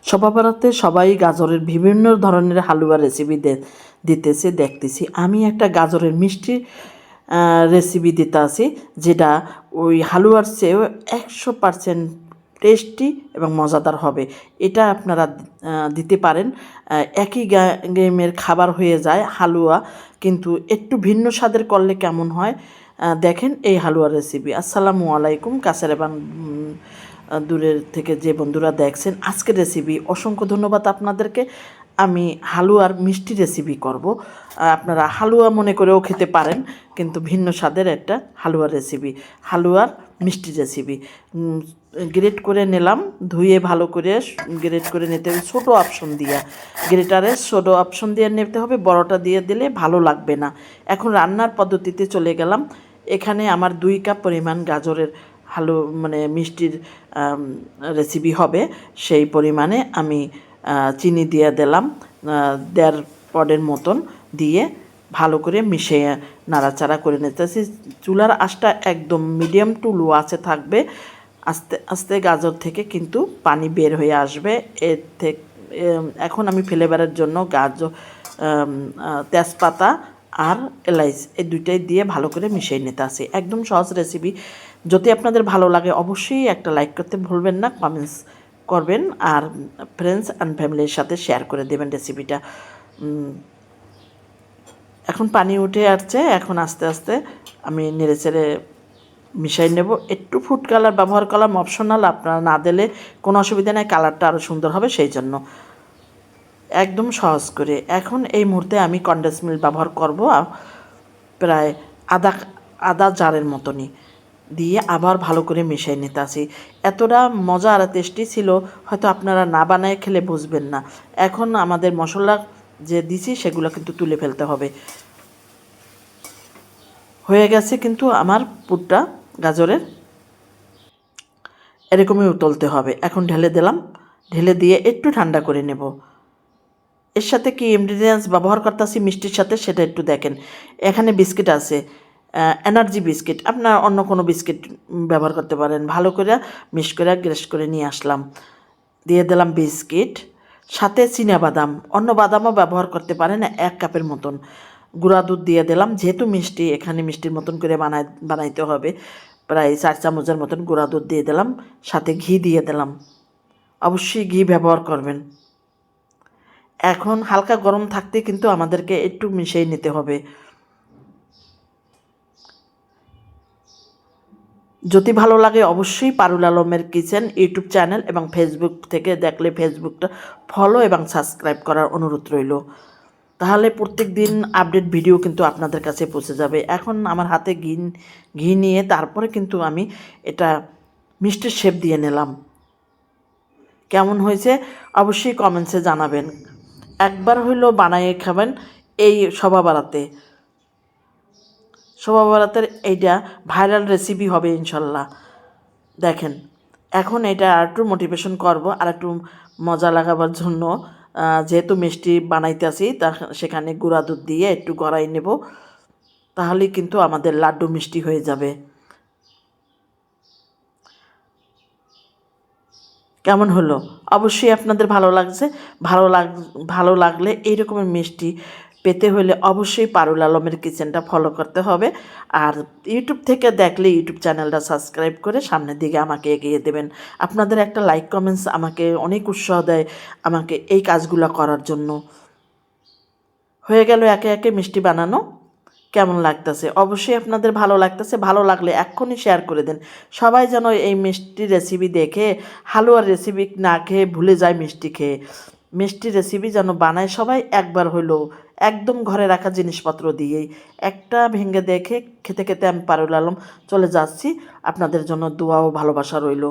সবাবরাতে সবাই গাজরের বিভিন্ন ধরনের হালুয়া রেসিপি দিতেছে দেখতেছি। আমি একটা গাজরের মিষ্টি রেসিপি দিতে আছি, যেটা ওই হালুয়ার চেয়েও 100% টেস্টি এবং মজাদার হবে। এটা আপনারা দিতে পারেন। একই গেমের খাবার হয়ে যায় হালুয়া, কিন্তু একটু ভিন্ন স্বাদের করলে কেমন হয় দেখেন এই হালুয়ার রেসিপি। আসসালামু আলাইকুম, কাছের এবং দূরের থেকে যে বন্ধুরা দেখছেন আজকের রেসিপি, অসংখ্য ধন্যবাদ আপনাদেরকে। আমি হালুয়ার মিষ্টি রেসিপি করব। আপনারা হালুয়া মনে করেও খেতে পারেন, কিন্তু ভিন্ন স্বাদের একটা হালুয়ার রেসিপি, হালুয়ার মিষ্টি রেসিপি। গ্রেট করে নিলাম, ধুয়ে ভালো করে গ্রেট করে নিতে হবে ছোটো অপশন দিয়ে। গ্রেটারে ছোটো অপশন দিয়ে নিতে হবে, বড়টা দিয়ে দিলে ভালো লাগবে না। এখন রান্নার পদ্ধতিতে চলে গেলাম। এখানে আমার 2 কাপ পরিমাণ গাজরের মানে মিষ্টির রেসিপি হবে, সেই পরিমাণে আমি চিনি দিয়ে দিলাম 1.5 পডের মতন, দিয়ে ভালো করে মিশিয়ে নাড়াচাড়া করে নিতেছি। চুলার আঁচটা একদম মিডিয়াম টু লো আছে থাকবে। আস্তে আস্তে গাজর থেকে কিন্তু পানি বের হয়ে আসবে। এর থেকে এখন আমি ফ্লেভারের জন্য গাজর, তেজপাতা আর এলাইচ এই দুইটাই দিয়ে ভালো করে মিশিয়ে নিতে আসি। একদম সহজ রেসিপি। যদি আপনাদের ভালো লাগে অবশ্যই একটা লাইক করতে ভুলবেন না, কমেন্টস করবেন, আর ফ্রেন্ডস অ্যান্ড ফ্যামিলির সাথে শেয়ার করে দেবেন রেসিপিটা। এখন পানি উঠে আসছে, এখন আস্তে আস্তে আমি নেড়েচেড়ে মিশাই নেব। একটু ফুড কালার ব্যবহার করলাম, অপশনাল, আপনারা না দিলে কোনো অসুবিধা নেই, কালারটা আরও সুন্দর হবে সেই জন্য। একদম সহজ করে এখন এই মুহূর্তে আমি কনডেন্স মিল্ক ব্যবহার করব, প্রায় আধা জারের মতনই, দিয়ে আবার ভালো করে মিশিয়ে নিতে আসি। এতটা মজা আর টেস্টি ছিল, হয়তো আপনারা না বানায় খেলে বুঝবেন না। এখন আমাদের মশলা যে দিছি সেগুলো কিন্তু তুলে ফেলতে হবে। হয়ে গেছে কিন্তু আমার পুরটা গাজরের, এরকমই উতলতে হবে। এখন ঢেলে দিলাম, ঢেলে দিয়ে একটু ঠান্ডা করে নেব। এর সাথে কি ইনগ্রিডিয়েন্টস ব্যবহার করতেছি মিষ্টির সাথে সেটা একটু দেখেন। এখানে বিস্কিট আছে, এনার্জি বিস্কিট, আপনার অন্য কোনো বিস্কিট ব্যবহার করতে পারেন। ভালো করে মিক্স করে গ্রেস করে নিয়ে আসলাম, দিয়ে দিলাম বিস্কিট, সাথে বাদাম, অন্য বাদামও ব্যবহার করতে পারেন। 1 কাপের মতন গুঁড়া দুধ দিয়ে দিলাম, যেহেতু মিষ্টি এখানে মিষ্টির মতন করে বানাইতে হবে। প্রায় 4 চামচের মতন গুঁড়া দুধ দিয়ে দিলাম, সাথে ঘি দিয়ে দিলাম। অবশ্যই ঘি ব্যবহার করবেন। এখন হালকা গরম থাকতে কিন্তু আমাদেরকে একটু মিশিয়ে নিতে হবে। যদি ভালো লাগে অবশ্যই পারুল আলমের কিচেন ইউটিউব চ্যানেল এবং ফেসবুক থেকে দেখলে ফেসবুকটা ফলো এবং সাবস্ক্রাইব করার অনুরোধ রইল। তাহলে প্রত্যেক দিন আপডেট ভিডিও কিন্তু আপনাদের কাছে পৌঁছে যাবে। এখন আমার হাতে ঘি নিয়ে তারপরে কিন্তু আমি এটা মিষ্টির শেপ দিয়ে নিলাম। কেমন হয়েছে অবশ্যই কমেন্টসে জানাবেন। একবার হইলেও বানিয়ে খাবেন এই শোভাবারাতের এইটা ভাইরাল রেসিপি হবে ইনশাল্লাহ। দেখেন এখন এটা আর একটু মোটিভেশন করব, আর একটু মজা লাগাবার জন্য, যেহেতু মিষ্টি বানাইতে আসি তা সেখানে গুঁড়া দুধ দিয়ে একটু গড়াই নেব, তাহলেই কিন্তু আমাদের লাড্ডু মিষ্টি হয়ে যাবে। কেমন হলো অবশ্যই আপনাদের ভালো লাগছে। ভালো লাগলে এই রকমের মিষ্টি পেতে হলে অবশ্যই পারুল আলমের কিচেনটা ফলো করতে হবে। আর ইউটিউব থেকে দেখলে ইউটিউব চ্যানেলটা সাবস্ক্রাইব করে সামনের দিকে আমাকে এগিয়ে দেবেন। আপনাদের একটা লাইক কমেন্টস আমাকে অনেক উৎসাহ দেয় আমাকে এই কাজগুলো করার জন্য। হয়ে গেল একে একে মিষ্টি বানানো। কেমন লাগতেছে অবশ্যই আপনাদের ভালো লাগতেছে। ভালো লাগলে এক্ষুনি শেয়ার করে দেন। সবাই যেন এই মিষ্টি রেসিপি দেখে হালুয়ার রেসিপি না খেয়ে ভুলে যায় মিষ্টি খেয়ে। মিষ্টি রেসিপি যেন বানায় সবাই একবার হইলেও, একদম ঘরে রাখা জিনিসপত্র দিয়েই। একটা ভেঙে দেখে খেতে খেতে আমি পারুল আলম চলে যাচ্ছি। আপনাদের জন্য দোয়া ও ভালোবাসা রইল।